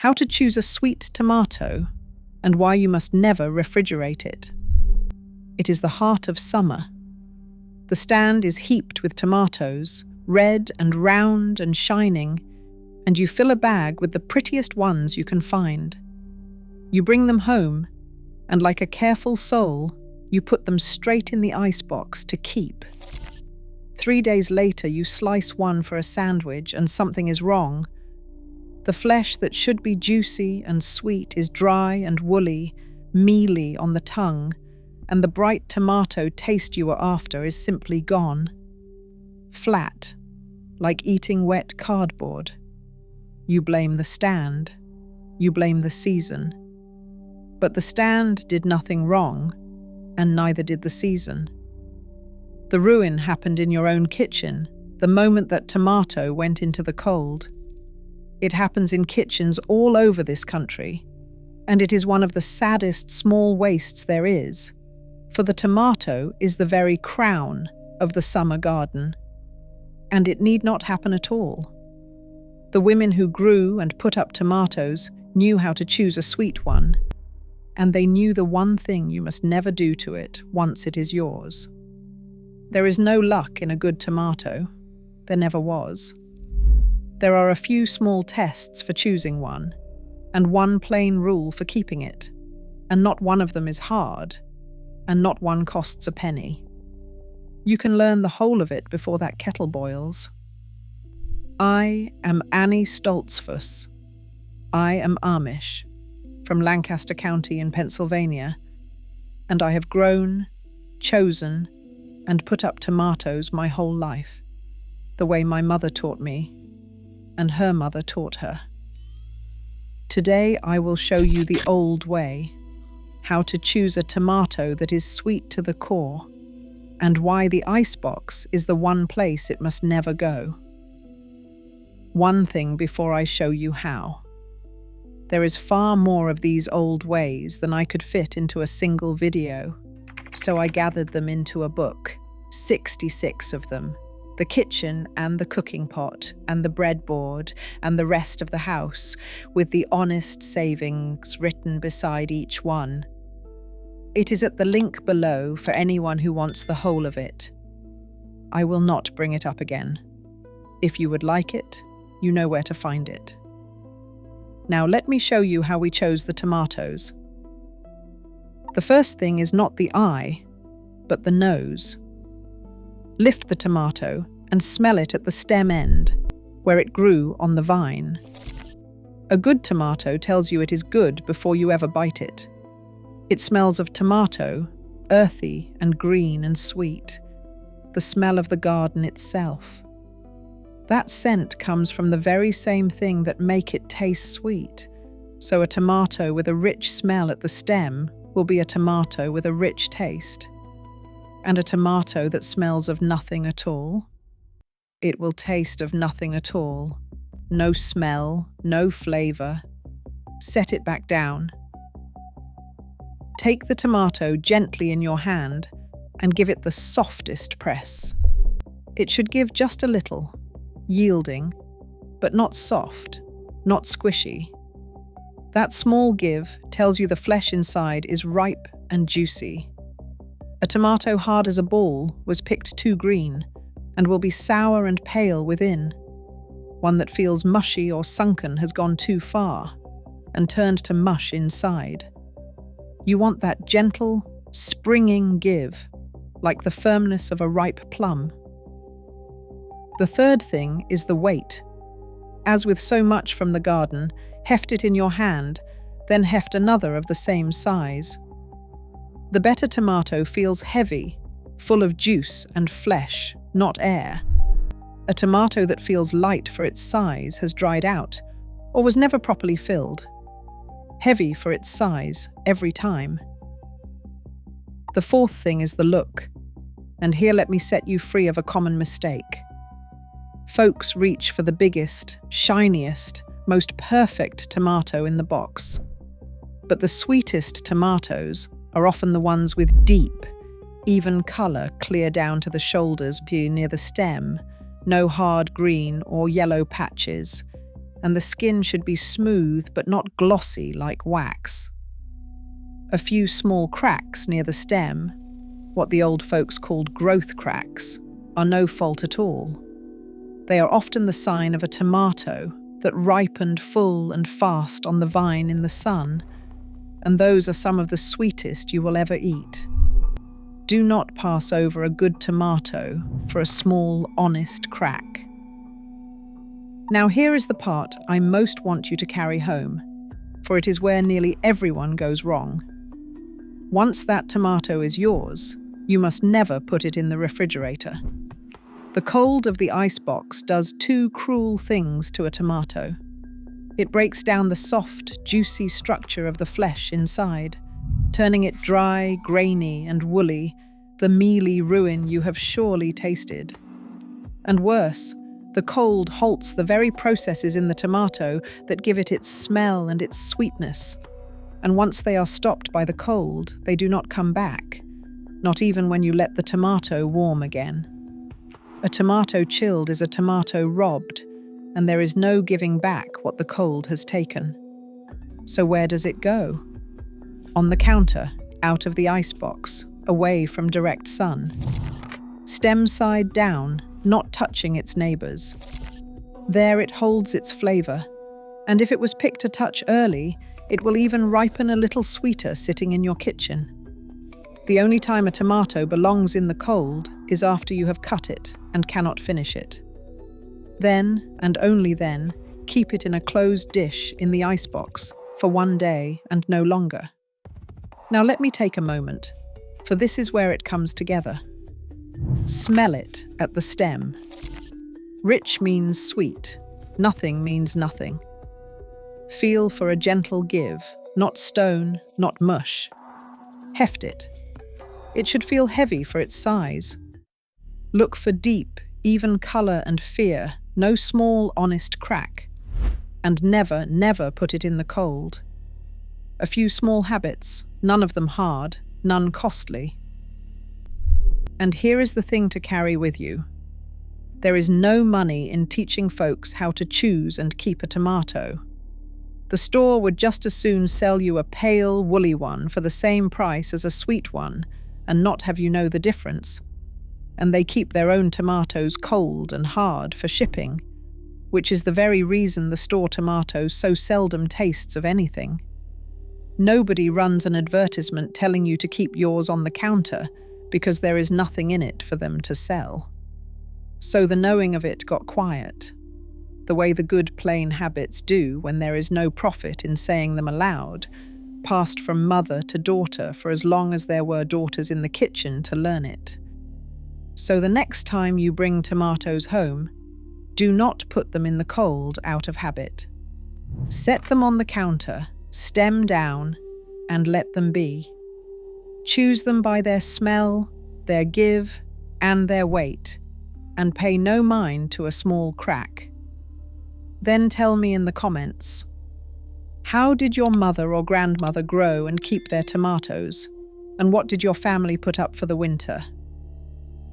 How to choose a sweet tomato and why you must never refrigerate it. It is the heart of summer. The stand is heaped with tomatoes, red and round and shining, and you fill a bag with the prettiest ones you can find. You bring them home, and like a careful soul, you put them straight in the icebox to keep. 3 days later, you slice one for a sandwich and something is wrong. The flesh that should be juicy and sweet is dry and woolly, mealy on the tongue, and the bright tomato taste you were after is simply gone. Flat, like eating wet cardboard. You blame the stand. You blame the season. But the stand did nothing wrong, and neither did the season. The ruin happened in your own kitchen, the moment that tomato went into the cold. It happens in kitchens all over this country, and it is one of the saddest small wastes there is, for the tomato is the very crown of the summer garden, and it need not happen at all. The women who grew and put up tomatoes knew how to choose a sweet one, and they knew the one thing you must never do to it once it is yours. There is no luck in a good tomato. There never was. There are a few small tests for choosing one, and one plain rule for keeping it, and not one of them is hard, and not one costs a penny. You can learn the whole of it before that kettle boils. I am Annie Stoltzfus. I am Amish, from Lancaster County in Pennsylvania, and I have grown, chosen, and put up tomatoes my whole life, the way my mother taught me, and her mother taught her. Today I will show you the old way, how to choose a tomato that is sweet to the core, and why the icebox is the one place it must never go. One thing before I show you how. There is far more of these old ways than I could fit into a single video, so I gathered them into a book, 66 of them, the kitchen and the cooking pot and the breadboard and the rest of the house, with the honest savings written beside each one. It is at the link below for anyone who wants the whole of it. I will not bring it up again. If you would like it, you know where to find it. Now let me show you how we chose the tomatoes. The first thing is not the eye, but the nose. Lift the tomato and smell it at the stem end, where it grew on the vine. A good tomato tells you it is good before you ever bite it. It smells of tomato, earthy and green and sweet, the smell of the garden itself. That scent comes from the very same thing that make it taste sweet, so a tomato with a rich smell at the stem will be a tomato with a rich taste. And a tomato that smells of nothing at all, it will taste of nothing at all. No smell, no flavor. Set it back down. Take the tomato gently in your hand and give it the softest press. It should give just a little, yielding, but not soft, not squishy. That small give tells you the flesh inside is ripe and juicy. A tomato hard as a ball was picked too green and will be sour and pale within. One that feels mushy or sunken has gone too far and turned to mush inside. You want that gentle, springing give, like the firmness of a ripe plum. The third thing is the weight. As with so much from the garden, heft it in your hand, then heft another of the same size. The better tomato feels heavy, full of juice and flesh, not air. A tomato that feels light for its size has dried out, or was never properly filled. Heavy for its size, every time. The fourth thing is the look, and here let me set you free of a common mistake. Folks reach for the biggest, shiniest, most perfect tomato in the box. But the sweetest tomatoes are often the ones with deep, even colour clear down to the shoulders near the stem, no hard green or yellow patches. and the skin should be smooth but not glossy like wax. A few small cracks near the stem, what the old folks called growth cracks, are no fault at all. They are often the sign of a tomato that ripened full and fast on the vine in the sun, and those are some of the sweetest you will ever eat. Do not pass over a good tomato for a small, honest crack. Now here is the part I most want you to carry home, for it is where nearly everyone goes wrong. Once that tomato is yours, you must never put it in the refrigerator. The cold of the icebox does two cruel things to a tomato. It breaks down the soft, juicy structure of the flesh inside, turning it dry, grainy, and woolly, the mealy ruin you have surely tasted. And worse, the cold halts the very processes in the tomato that give it its smell and its sweetness. And once they are stopped by the cold, they do not come back, not even when you let the tomato warm again. A tomato chilled is a tomato robbed, and there is no giving back what the cold has taken. So where does it go? On the counter, out of the icebox, away from direct sun. Stem side down, not touching its neighbours. There it holds its flavour, and if it was picked a touch early, it will even ripen a little sweeter sitting in your kitchen. The only time a tomato belongs in the cold is after you have cut it and cannot finish it. Then, and only then, keep it in a closed dish in the icebox for 1 day and no longer. Now let me take a moment, for this is where it comes together. Smell it at the stem. Rich means sweet, nothing means nothing. Feel for a gentle give, not stone, not mush. Heft it. It should feel heavy for its size. Look for deep, even colour and fear, no small, honest crack. And never, never put it in the cold. A few small habits, none of them hard, none costly. And here is the thing to carry with you. There is no money in teaching folks how to choose and keep a tomato. The store would just as soon sell you a pale, woolly one for the same price as a sweet one, and not have you know the difference. And they keep their own tomatoes cold and hard for shipping, which is the very reason the store tomato so seldom tastes of anything. Nobody runs an advertisement telling you to keep yours on the counter because there is nothing in it for them to sell. So the knowing of it got quiet, the way the good plain habits do when there is no profit in saying them aloud, passed from mother to daughter for as long as there were daughters in the kitchen to learn it. So the next time you bring tomatoes home, do not put them in the cold out of habit. Set them on the counter, stem down, and let them be. Choose them by their smell, their give, and their weight, and pay no mind to a small crack. Then tell me in the comments, how did your mother or grandmother grow and keep their tomatoes? And what did your family put up for the winter?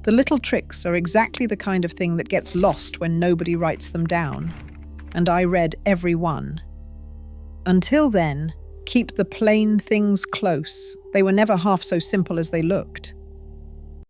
The little tricks are exactly the kind of thing that gets lost when nobody writes them down, and I read every one. Until then, keep the plain things close. They were never half so simple as they looked.